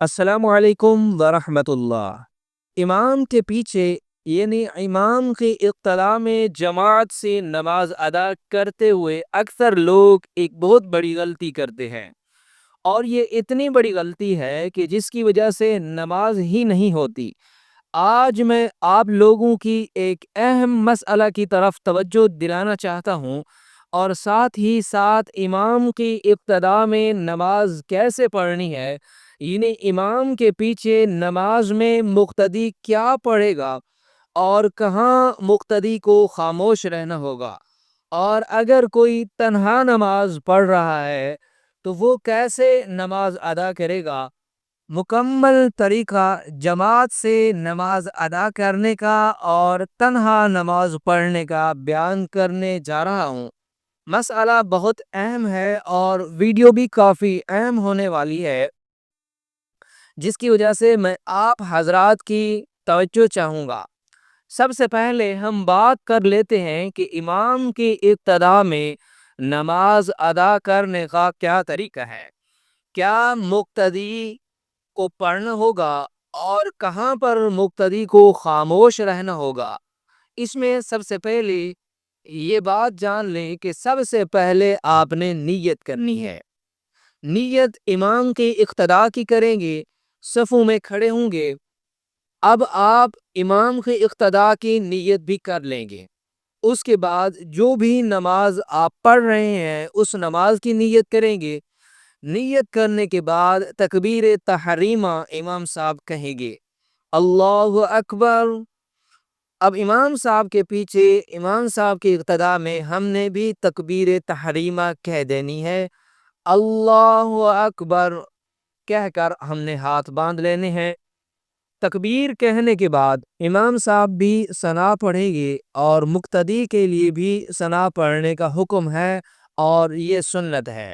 السلام علیکم ورحمۃ اللہ۔ امام کے پیچھے یعنی امام کی اقتداء میں جماعت سے نماز ادا کرتے ہوئے اکثر لوگ ایک بہت بڑی غلطی کرتے ہیں، اور یہ اتنی بڑی غلطی ہے کہ جس کی وجہ سے نماز ہی نہیں ہوتی۔ آج میں آپ لوگوں کی ایک اہم مسئلہ کی طرف توجہ دلانا چاہتا ہوں، اور ساتھ ہی ساتھ امام کی ابتداء میں نماز کیسے پڑھنی ہے، یعنی امام کے پیچھے نماز میں مقتدی کیا پڑھے گا اور کہاں مقتدی کو خاموش رہنا ہوگا، اور اگر کوئی تنہا نماز پڑھ رہا ہے تو وہ کیسے نماز ادا کرے گا۔ مکمل طریقہ جماعت سے نماز ادا کرنے کا اور تنہا نماز پڑھنے کا بیان کرنے جا رہا ہوں۔ مسئلہ بہت اہم ہے اور ویڈیو بھی کافی اہم ہونے والی ہے، جس کی وجہ سے میں آپ حضرات کی توجہ چاہوں گا۔ سب سے پہلے ہم بات کر لیتے ہیں کہ امام کی ابتداء میں نماز ادا کرنے کا کیا طریقہ ہے، کیا مقتدی کو پڑھنا ہوگا اور کہاں پر مقتدی کو خاموش رہنا ہوگا۔ اس میں سب سے پہلے یہ بات جان لیں کہ سب سے پہلے آپ نے نیت کرنی ہے۔ نیت امام کی اقتداء کی کریں گے، صفوں میں کھڑے ہوں گے۔ اب آپ امام کی اقتداء کی نیت بھی کر لیں گے، اس کے بعد جو بھی نماز آپ پڑھ رہے ہیں اس نماز کی نیت کریں گے۔ نیت کرنے کے بعد تکبیر تحریمہ امام صاحب کہیں گے، اللہ اکبر۔ اب امام صاحب کے پیچھے امام صاحب کی اقتداء میں ہم نے بھی تکبیر تحریمہ کہہ دینی ہے، اللہ اکبر کہہ کر ہم نے ہاتھ باندھ لینے ہیں۔ تکبیر کہنے کے بعد امام صاحب بھی ثنا پڑھیں گے، اور مقتدی کے لیے بھی ثنا پڑھنے کا حکم ہے اور یہ سنت ہے۔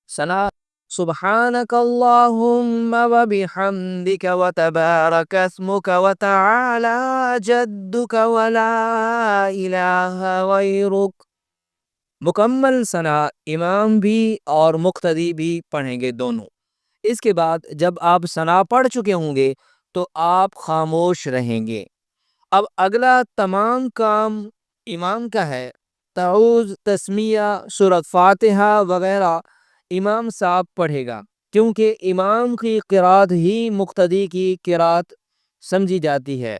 ثنا سبحانک اللہم و بحمدک و تبارک اسمک و تعالی جدک و لا الہ غیرک۔ مکمل ثنا امام بھی اور مقتدی بھی پڑھیں گے دونوں۔ اس کے بعد جب آپ ثنا پڑھ چکے ہوں گے تو آپ خاموش رہیں گے۔ اب اگلا تمام کام امام کا ہے۔ تعوذ، تسمیہ، سورۃ فاتحہ وغیرہ امام صاحب پڑھے گا، کیونکہ امام کی قرات ہی مقتدی کی قرات سمجھی جاتی ہے،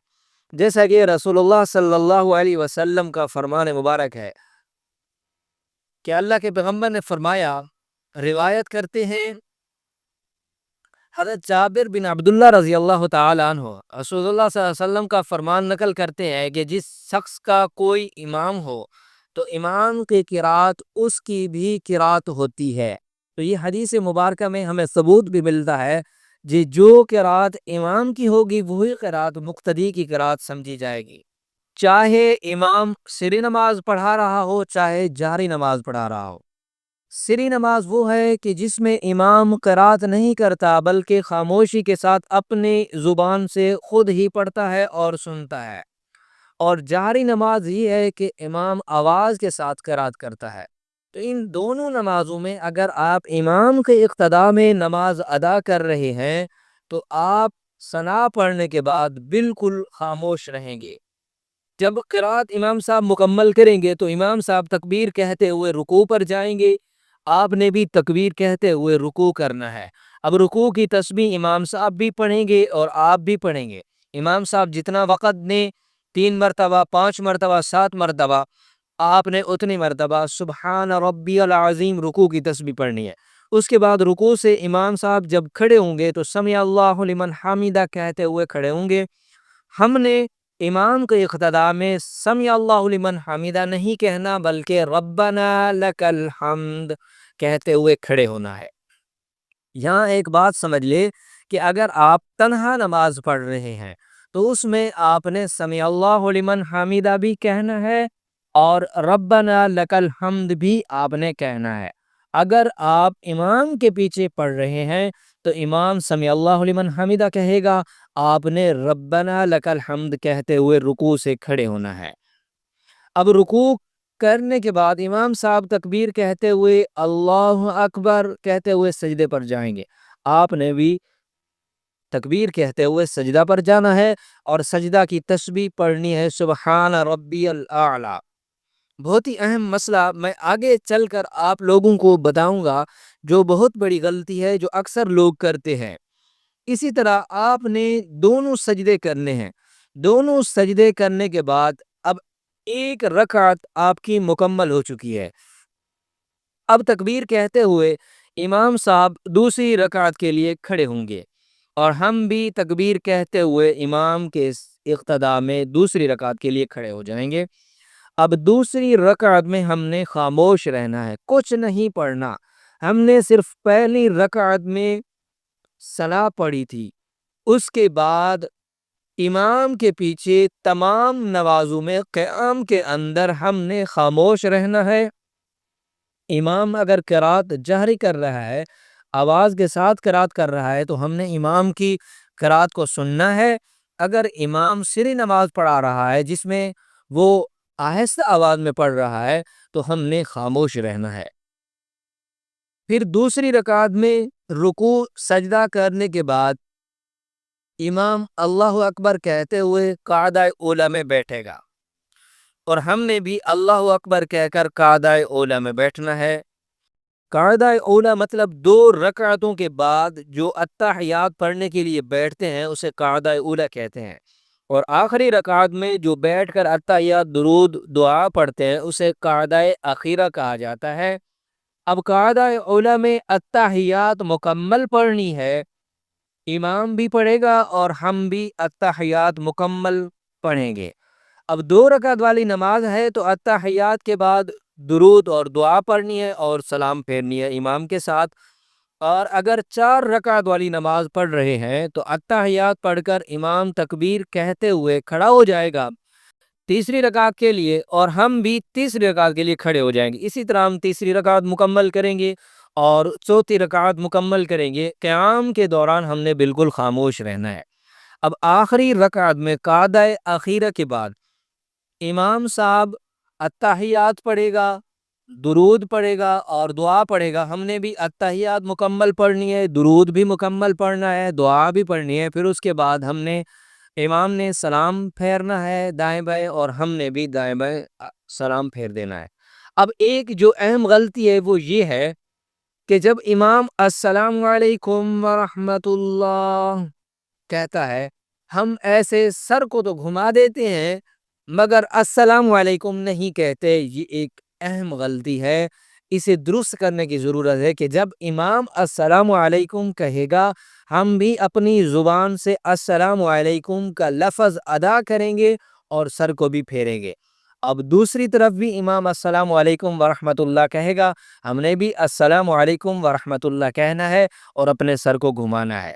جیسا کہ رسول اللہ صلی اللہ علیہ وسلم کا فرمان مبارک ہے کہ اللہ کے پیغمبر نے فرمایا، روایت کرتے ہیں حضرت جابر بن عبداللہ رضی اللہ تعالیٰ عنہ، رسول اللہ صلی اللہ علیہ وسلم کا فرمان نقل کرتے ہیں کہ جس شخص کا کوئی امام ہو تو امام کی قرات اس کی بھی قرات ہوتی ہے۔ تو یہ حدیث مبارکہ میں ہمیں ثبوت بھی ملتا ہے جی جو قرات امام کی ہوگی وہی قرات مقتدی کی قرات سمجھی جائے گی، چاہے امام سری نماز پڑھا رہا ہو چاہے جہری نماز پڑھا رہا ہو۔ سری نماز وہ ہے کہ جس میں امام قرات نہیں کرتا بلکہ خاموشی کے ساتھ اپنی زبان سے خود ہی پڑھتا ہے اور سنتا ہے، اور جہری نماز یہ ہے کہ امام آواز کے ساتھ قرات کرتا ہے۔ تو ان دونوں نمازوں میں اگر آپ امام کے اقتداء میں نماز ادا کر رہے ہیں تو آپ ثنا پڑھنے کے بعد بالکل خاموش رہیں گے۔ جب قرات امام صاحب مکمل کریں گے تو امام صاحب تکبیر کہتے ہوئے رکوع پر جائیں گے، آپ نے بھی تکبیر کہتے ہوئے رکوع کرنا ہے۔ اب رکوع کی تسبیح امام صاحب بھی پڑھیں گے اور آپ بھی پڑھیں گے۔ امام صاحب جتنا وقت نے 3 مرتبہ، 5 مرتبہ، 7 مرتبہ، آپ نے اتنی مرتبہ سبحان ربی العظیم رکوع کی تسبیح پڑھنی ہے۔ اس کے بعد رکوع سے امام صاحب جب کھڑے ہوں گے تو سمع اللہ لمن حمیدہ کہتے ہوئے کھڑے ہوں گے۔ ہم نے امام کے اقتداء میں سمع اللہ لمن حمیدہ نہیں کہنا بلکہ ربنا لک الحمد کہتے ہوئے کھڑے ہونا ہے۔ یہاں ایک بات سمجھ لے کہ اگر آپ تنہا نماز پڑھ رہے ہیں تو اس میں آپ نے سمع اللہ لمن حمیدہ بھی کہنا ہے اور ربنا لک الحمد بھی آپ نے کہنا ہے۔ اگر آپ امام کے پیچھے پڑھ رہے ہیں تو امام سمع اللہ لمن حمیدہ کہے گا، آپ نے ربنا لک الحمد کہتے ہوئے رکوع سے کھڑے ہونا ہے۔ اب رکوع کرنے کے بعد امام صاحب تکبیر کہتے ہوئے اللہ اکبر کہتے ہوئے سجدے پر جائیں گے، آپ نے بھی تکبیر کہتے ہوئے سجدہ پر جانا ہے اور سجدہ کی تسبیح پڑھنی ہے سبحان ربی الاعلی۔ بہت ہی اہم مسئلہ میں آگے چل کر آپ لوگوں کو بتاؤں گا، جو بہت بڑی غلطی ہے جو اکثر لوگ کرتے ہیں۔ اسی طرح آپ نے دونوں سجدے کرنے ہیں، دونوں سجدے کرنے کے بعد اب ایک رکعت آپ کی مکمل ہو چکی ہے۔ اب تکبیر کہتے ہوئے امام صاحب دوسری رکعت کے لیے کھڑے ہوں گے اور ہم بھی تکبیر کہتے ہوئے امام کے اقتداء میں دوسری رکعت کے لیے کھڑے ہو جائیں گے۔ اب دوسری رکعت میں ہم نے خاموش رہنا ہے، کچھ نہیں پڑھنا۔ ہم نے صرف پہلی رکعت میں صلاح پڑھی تھی، اس کے بعد امام کے پیچھے تمام نمازوں میں قیام کے اندر ہم نے خاموش رہنا ہے۔ امام اگر قرات جہری کر رہا ہے، آواز کے ساتھ قرات کر رہا ہے، تو ہم نے امام کی قرات کو سننا ہے۔ اگر امام سری نماز پڑھا رہا ہے جس میں وہ آہستہ آواز میں پڑھ رہا ہے، تو ہم نے خاموش رہنا ہے۔ پھر دوسری رکعت میں رکوع سجدہ کرنے کے بعد امام اللہ اکبر کہتے ہوئے قعدہ اولی میں بیٹھے گا اور ہم نے بھی اللہ اکبر کہہ کر قعدہ اولی میں بیٹھنا ہے۔ قعدہ اولی مطلب 2 رکعتوں کے بعد جو اتحیات پڑھنے کے لیے بیٹھتے ہیں اسے قعدہ اولی کہتے ہیں، اور آخری رکعت میں جو بیٹھ کر اتحیات درود دعا پڑھتے ہیں اسے قعدہ اخیرہ کہا جاتا ہے۔ اب قعدہ اولی میں اتحیات مکمل پڑھنی ہے، امام بھی پڑھے گا اور ہم بھی اتحیات مکمل پڑھیں گے۔ اب 2 رکعت والی نماز ہے تو اتحیات کے بعد درود اور دعا پڑھنی ہے اور سلام پھیرنی ہے امام کے ساتھ۔ اور اگر 4 رکعت والی نماز پڑھ رہے ہیں تو اتحیات پڑھ کر امام تکبیر کہتے ہوئے کھڑا ہو جائے گا تیسری رکعت کے لیے، اور ہم بھی تیسری رکعت کے لیے کھڑے ہو جائیں گے۔ اسی طرح ہم تیسری رکعت مکمل کریں گے اور چوتھی رکعت مکمل کریں گے۔ قیام کے دوران ہم نے بالکل خاموش رہنا ہے۔ اب آخری رکعت میں قعدہ اخیرہ کے بعد امام صاحب اتحیات پڑھے گا، درود پڑھے گا اور دعا پڑھے گا۔ ہم نے بھی اتحیات مکمل پڑھنی ہے، درود بھی مکمل پڑھنا ہے، دعا بھی پڑھنی ہے۔ پھر اس کے بعد امام نے سلام پھیرنا ہے دائیں بائیں اور ہم نے بھی دائیں بائیں سلام پھیر دینا ہے۔ اب ایک جو اہم غلطی ہے وہ یہ ہے کہ جب امام السلام علیکم ورحمۃ اللہ کہتا ہے، ہم ایسے سر کو تو گھما دیتے ہیں مگر السلام علیکم نہیں کہتے۔ یہ ایک اہم غلطی ہے، اسے درست کرنے کی ضرورت ہے کہ جب امام السلام علیکم کہے گا ہم بھی اپنی زبان سے السلام علیکم کا لفظ ادا کریں گے اور سر کو بھی پھیریں گے۔ اب دوسری طرف بھی امام السلام علیکم ورحمۃ اللہ کہے گا، ہم نے بھی السلام علیکم ورحمۃ اللہ کہنا ہے اور اپنے سر کو گھمانا ہے۔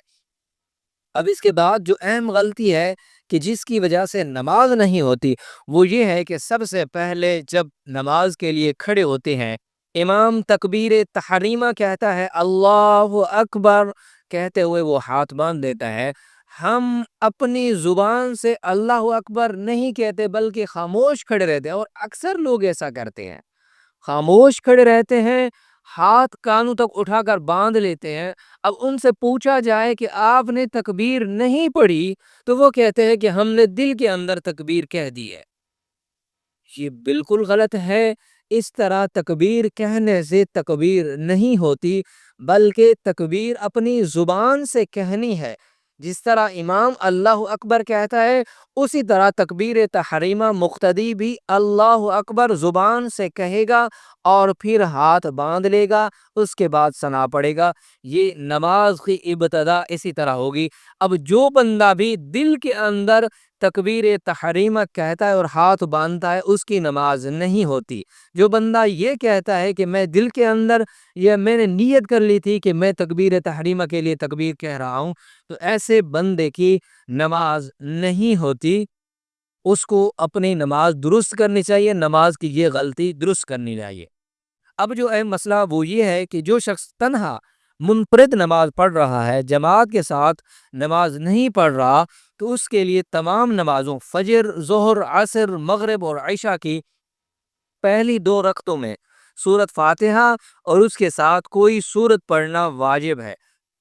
اب اس کے بعد جو اہم غلطی ہے کہ جس کی وجہ سے نماز نہیں ہوتی وہ یہ ہے کہ سب سے پہلے جب نماز کے لیے کھڑے ہوتے ہیں امام تکبیر تحریمہ کہتا ہے، اللہ اکبر کہتے ہوئے وہ ہاتھ باندھ دیتا ہے۔ ہم اپنی زبان سے اللہ اکبر نہیں کہتے بلکہ خاموش کھڑے رہتے ہیں، اور اکثر لوگ ایسا کرتے ہیں، خاموش کھڑے رہتے ہیں، ہاتھ کانوں تک اٹھا کر باندھ لیتے ہیں۔ اب ان سے پوچھا جائے کہ آپ نے تکبیر نہیں پڑھی تو وہ کہتے ہیں کہ ہم نے دل کے اندر تکبیر کہہ دی ہے۔ یہ بالکل غلط ہے۔ اس طرح تکبیر کہنے سے تکبیر نہیں ہوتی بلکہ تکبیر اپنی زبان سے کہنی ہے۔ جس طرح امام اللہ اکبر کہتا ہے اسی طرح تکبیر تحریمہ مقتدی بھی اللہ اکبر زبان سے کہے گا اور پھر ہاتھ باندھ لے گا، اس کے بعد ثنا پڑے گا۔ یہ نماز کی ابتدا اسی طرح ہوگی۔ اب جو بندہ بھی دل کے اندر تکبیر تحریمہ کہتا ہے اور ہاتھ باندھتا ہے اس کی نماز نہیں ہوتی۔ جو بندہ یہ کہتا ہے کہ میں دل کے اندر یا میں نے نیت کر لی تھی کہ میں تکبیر تحریمہ کے لیے تکبیر کہہ رہا ہوں، تو ایسے بندے کی نماز نہیں ہوتی۔ اس کو اپنی نماز درست کرنی چاہیے، نماز کی یہ غلطی درست کرنی چاہیے۔ اب جو اہم مسئلہ وہ یہ ہے کہ جو شخص تنہا منفرد نماز پڑھ رہا ہے، جماعت کے ساتھ نماز نہیں پڑھ رہا، تو اس کے لیے تمام نمازوں فجر، ظہر، عصر، مغرب اور عشاء کی پہلی 2 رکعتوں میں سورۃ فاتحہ اور اس کے ساتھ کوئی سورت پڑھنا واجب ہے۔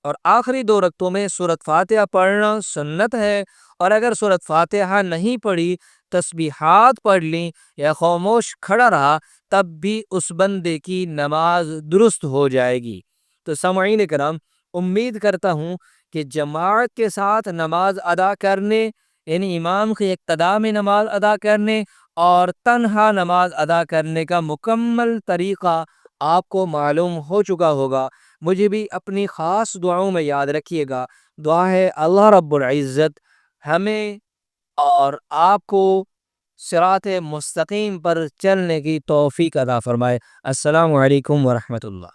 اور آخری 2 رکعتوں میں سورۃ فاتحہ پڑھنا سنت ہے، اور اگر سورۃ فاتحہ نہیں پڑھی، تسبیحات پڑھ لیں یا خاموش کھڑا رہا، تب بھی اس بندے کی نماز درست ہو جائے گی۔ تو سامعین کرام، امید کرتا ہوں کہ جماعت کے ساتھ نماز ادا کرنے، یعنی امام کی اقتداء میں نماز ادا کرنے اور تنہا نماز ادا کرنے کا مکمل طریقہ آپ کو معلوم ہو چکا ہوگا۔ مجھے بھی اپنی خاص دعاؤں میں یاد رکھیے گا۔ دعا ہے اللہ رب العزت ہمیں اور آپ کو صراط مستقیم پر چلنے کی توفیق عطا فرمائے۔ السلام علیکم ورحمۃ اللہ۔